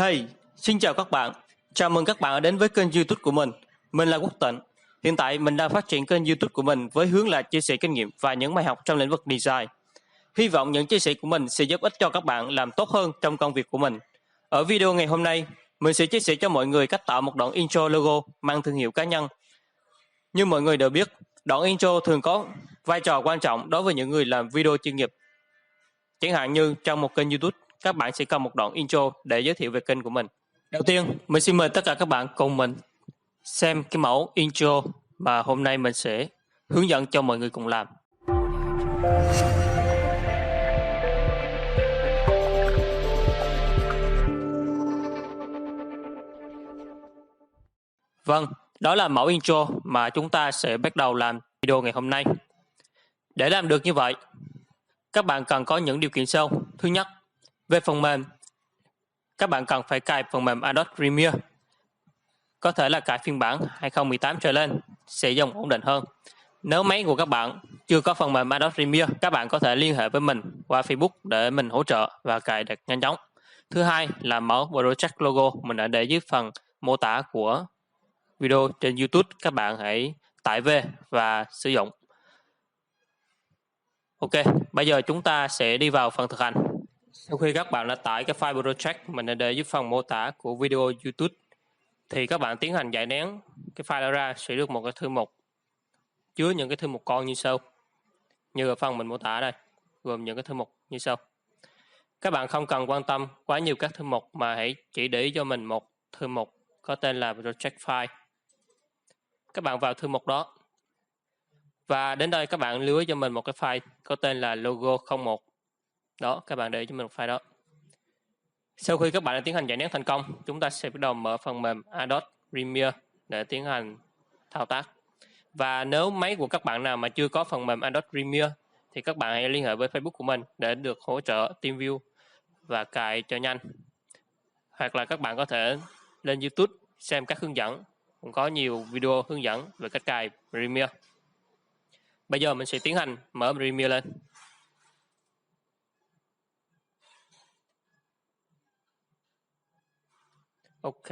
Hey, xin chào các bạn. Chào mừng các bạn đã đến với kênh YouTube của mình. Mình là Quốc Tịnh. Hiện tại mình đang phát triển kênh YouTube của mình với hướng là chia sẻ kinh nghiệm và những bài học trong lĩnh vực design. Hy vọng những chia sẻ của mình sẽ giúp ích cho các bạn làm tốt hơn trong công việc của mình. Ở video ngày hôm nay, mình sẽ chia sẻ cho mọi người cách tạo một đoạn intro logo mang thương hiệu cá nhân. Như mọi người đều biết, đoạn intro thường có vai trò quan trọng đối với những người làm video chuyên nghiệp. Chẳng hạn như trong một kênh YouTube, các bạn sẽ cần một đoạn intro để giới thiệu về kênh của mình. Đầu tiên, mình xin mời tất cả các bạn cùng mình xem cái mẫu intro mà hôm nay mình sẽ hướng dẫn cho mọi người cùng làm. Vâng, đó là mẫu intro mà chúng ta sẽ bắt đầu làm video ngày hôm nay. Để làm được như vậy, các bạn cần có những điều kiện sau. Thứ nhất, về phần mềm, các bạn cần phải cài phần mềm Adobe Premiere. Có thể là cài phiên bản 2018 trở lên sẽ dùng ổn định hơn. Nếu máy của các bạn chưa có phần mềm Adobe Premiere, các bạn có thể liên hệ với mình qua Facebook để mình hỗ trợ và cài đặt nhanh chóng. Thứ hai là mẫu Project Logo, mình đã để dưới phần mô tả của video trên YouTube, các bạn hãy tải về và sử dụng. Ok, bây giờ chúng ta sẽ đi vào phần thực hành. Sau khi các bạn đã tải cái file project mình đã để dưới phần mô tả của video YouTube, thì các bạn tiến hành giải nén cái file đó ra sẽ được một cái thư mục chứa những cái thư mục con như sau. Như ở phần mình mô tả đây, gồm những cái thư mục như sau. Các bạn không cần quan tâm quá nhiều các thư mục mà hãy chỉ để ý cho mình một thư mục có tên là project file. Các bạn vào thư mục đó. Và đến đây các bạn lưu ý cho mình một cái file có tên là logo 01. Đó, các bạn để ý cho mình một file đó. Sau khi các bạn đã tiến hành giải nén thành công, chúng ta sẽ bắt đầu mở phần mềm Adobe Premiere để tiến hành thao tác. Và nếu máy của các bạn nào mà chưa có phần mềm Adobe Premiere thì các bạn hãy liên hệ với Facebook của mình để được hỗ trợ TeamViewer và cài cho nhanh. Hoặc là các bạn có thể lên YouTube xem các hướng dẫn, cũng có nhiều video hướng dẫn về cách cài Premiere. Bây giờ mình sẽ tiến hành mở Premiere lên. Ok,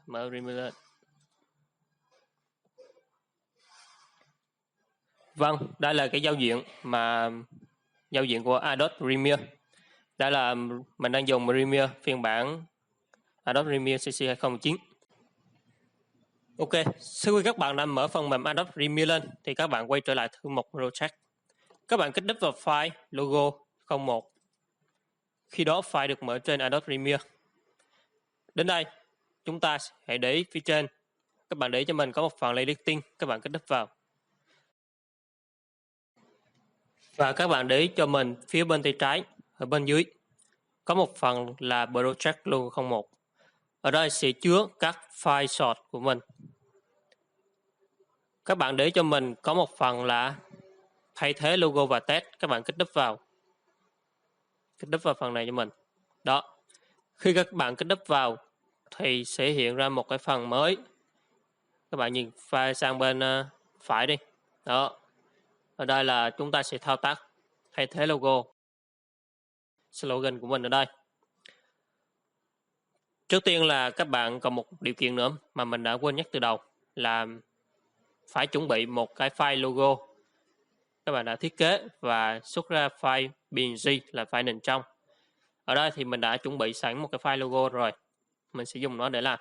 mở Premiere lên. Vâng, đây là cái giao diện của Adobe Premiere. Đây là mình đang dùng Premiere phiên bản Adobe Premiere CC 2019. Ok, sau khi các bạn đã mở phần mềm Adobe Premiere lên thì các bạn quay trở lại thư mục Project. Các bạn kích đúp vào file logo 01. Khi đó file được mở trên Adobe Premiere. Đến đây, chúng ta hãy để ý phía trên. Các bạn để ý cho mình có một phần editing, các bạn kích đúp vào. Và các bạn để ý cho mình phía bên tay trái, ở bên dưới, có một phần là Project Logo 01. Ở đây sẽ chứa các file source của mình. Các bạn để ý cho mình có một phần là thay thế logo và text, các bạn kích đúp vào. Kích đúp vào phần này cho mình. Đó. Khi các bạn kích đúp vào thì sẽ hiện ra một cái phần mới. Các bạn nhìn file sang bên phải đi. Đó. Ở đây là chúng ta sẽ thao tác thay thế logo, slogan của mình ở đây. Trước tiên là các bạn còn một điều kiện nữa mà mình đã quên nhắc từ đầu là phải chuẩn bị một cái file logo. Các bạn đã thiết kế và xuất ra file PNG là file nền trong. Ở đây thì mình đã chuẩn bị sẵn một cái file logo rồi. Mình sẽ dùng nó để làm.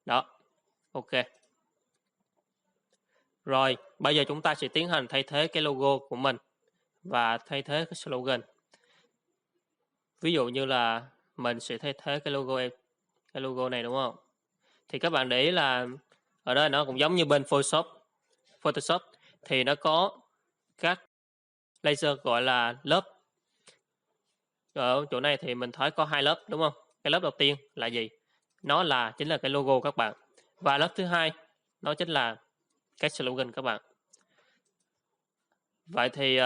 Đó. Ok. Rồi, bây giờ chúng ta sẽ tiến hành thay thế cái logo của mình và thay thế cái slogan. Ví dụ như là mình sẽ thay thế cái logo này đúng không? Thì các bạn để ý là ở đây nó cũng giống như bên Photoshop thì nó có các laser gọi là lớp. Ở chỗ này thì mình thấy có 2 lớp đúng không? Cái lớp đầu tiên là gì? Nó chính là cái logo các bạn. Và lớp thứ hai nó chính là cái slogan các bạn. Vậy thì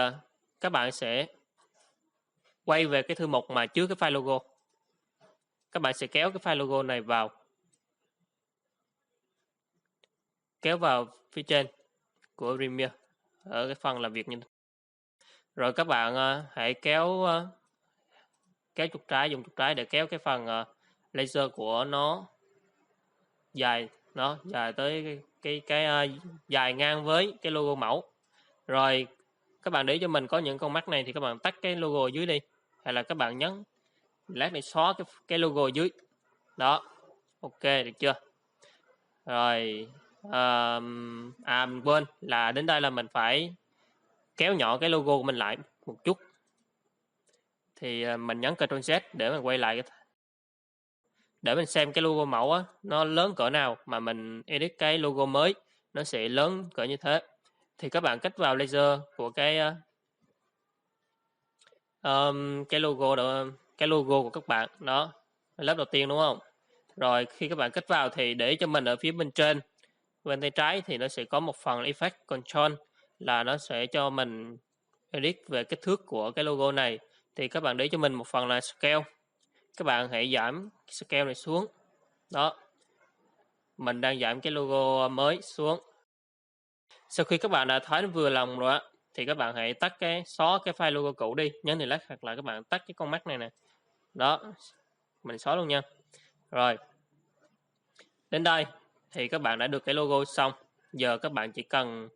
các bạn sẽ quay về cái thư mục mà chứa cái file logo. Các bạn sẽ kéo cái file logo này vào. Kéo vào phía trên của Premiere ở cái phần làm việc như thế. Rồi các bạn hãy kéo trục trái, dùng trục trái để kéo cái phần laser của nó dài tới cái dài ngang với cái logo mẫu. Rồi các bạn để ý cho mình có những con mắt này thì các bạn tắt cái logo dưới đi, hay là các bạn nhấn lát để xóa cái logo dưới đó. Ok, được chưa? Rồi mình quên là đến đây là mình phải kéo nhỏ cái logo của mình lại một chút, thì mình nhấn Ctrl Z để mình quay lại để mình xem cái logo mẫu á, nó lớn cỡ nào mà mình edit cái logo mới nó sẽ lớn cỡ như thế. Thì các bạn kích vào laser của cái logo đó, cái logo của các bạn đó, lớp đầu tiên đúng không? Rồi khi các bạn kích vào thì để cho mình ở phía bên trên, bên tay trái thì nó sẽ có một phần effect control, là nó sẽ cho mình edit về kích thước của cái logo này. Thì các bạn để cho mình một phần là scale, các bạn hãy giảm scale này xuống đó. Mình đang giảm cái logo mới xuống. Sau khi các bạn đã thấy nó vừa lòng rồi á, thì các bạn hãy xóa cái file logo cũ đi, nhấn delete hoặc là các bạn tắt cái con mắt này nè. Đó, mình xóa luôn nha. Rồi, đến đây thì các bạn đã được cái logo xong. Giờ các bạn chỉ cần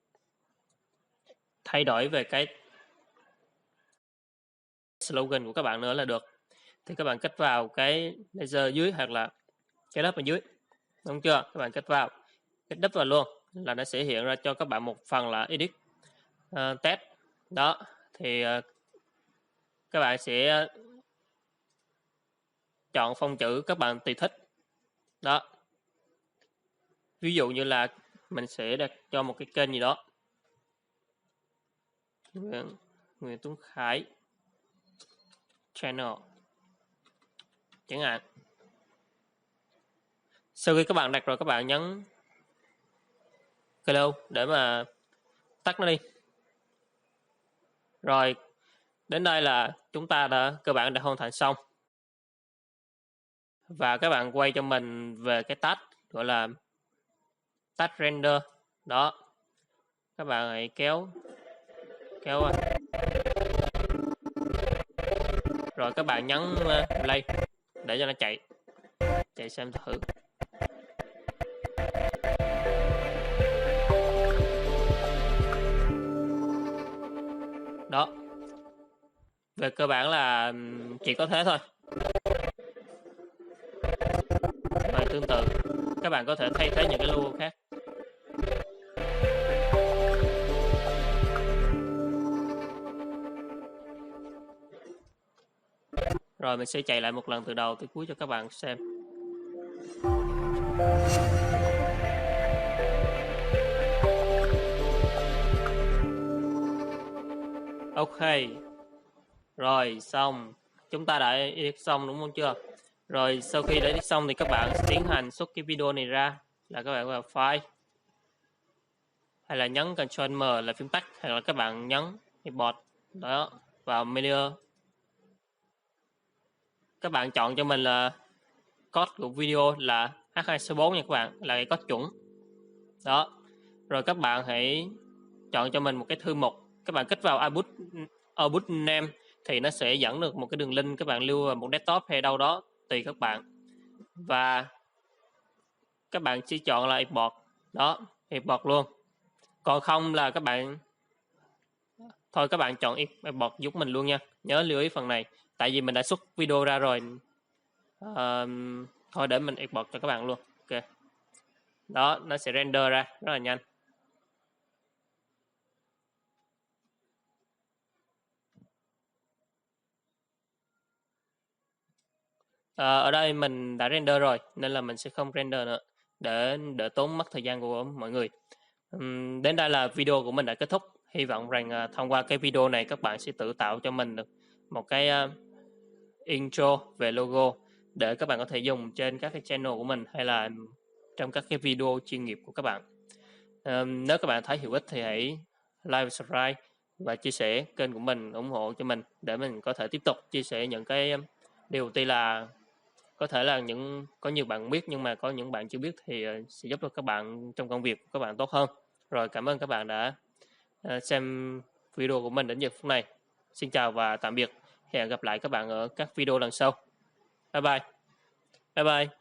thay đổi về cái slogan của các bạn nữa là được. Thì các bạn kích vào cái laser dưới hoặc là cái lớp ở dưới, đúng chưa? Các bạn kích đúp vào luôn là nó sẽ hiện ra cho các bạn một phần là edit test đó. Thì các bạn sẽ chọn phông chữ các bạn tùy thích đó. Ví dụ như là mình sẽ đặt cho một cái kênh gì đó, Nguyễn Tuấn Khải channel chẳng hạn. Sau khi các bạn đặt rồi, các bạn nhấn close để mà tắt nó đi. Rồi, đến đây là chúng ta cơ bản đã hoàn thành xong. Và các bạn quay cho mình về cái tab gọi là tab render đó. Các bạn hãy kéo rồi các bạn nhấn play để cho nó chạy xem thử. Đó, về cơ bản là chỉ có thế thôi. Và tương tự các bạn có thể thay thế những cái logo khác. Rồi mình sẽ chạy lại một lần từ đầu tới cuối cho các bạn xem. Ok. Rồi xong. Chúng ta đã edit xong đúng không chưa? Rồi sau khi đã edit xong thì các bạn tiến hành xuất cái video này ra, là các bạn vào file, hay là nhấn Ctrl M là phím tắt, hay là các bạn nhấn import đó vào menu. Các bạn chọn cho mình là code của video là H264 nha các bạn, là cái code chuẩn đó. Rồi các bạn hãy chọn cho mình một cái thư mục, các bạn kích vào output name thì nó sẽ dẫn được một cái đường link, các bạn lưu vào một desktop hay đâu đó tùy các bạn. Và các bạn chỉ chọn là import đó, import luôn. Còn không là các bạn chọn import giúp mình luôn nha. Nhớ lưu ý phần này, tại vì mình đã xuất video ra rồi. Thôi để mình import cho các bạn luôn. Ok, đó, nó sẽ render ra rất là nhanh. Ở đây mình đã render rồi nên là mình sẽ không render nữa để đỡ tốn mất thời gian của mọi người. Đến đây là video của mình đã kết thúc. Hy vọng rằng thông qua cái video này các bạn sẽ tự tạo cho mình được một cái intro về logo để các bạn có thể dùng trên các cái channel của mình hay là trong các cái video chuyên nghiệp của các bạn. Nếu các bạn thấy hữu ích thì hãy like và subscribe và chia sẻ kênh của mình, ủng hộ cho mình để mình có thể tiếp tục chia sẻ những cái điều tuy là có thể là có nhiều bạn biết nhưng mà có những bạn chưa biết thì sẽ giúp cho các bạn trong công việc của các bạn tốt hơn. Rồi, cảm ơn các bạn đã xem video của mình đến giờ phút này. Xin chào và tạm biệt. Hẹn gặp lại các bạn ở các video lần sau. Bye bye. Bye bye.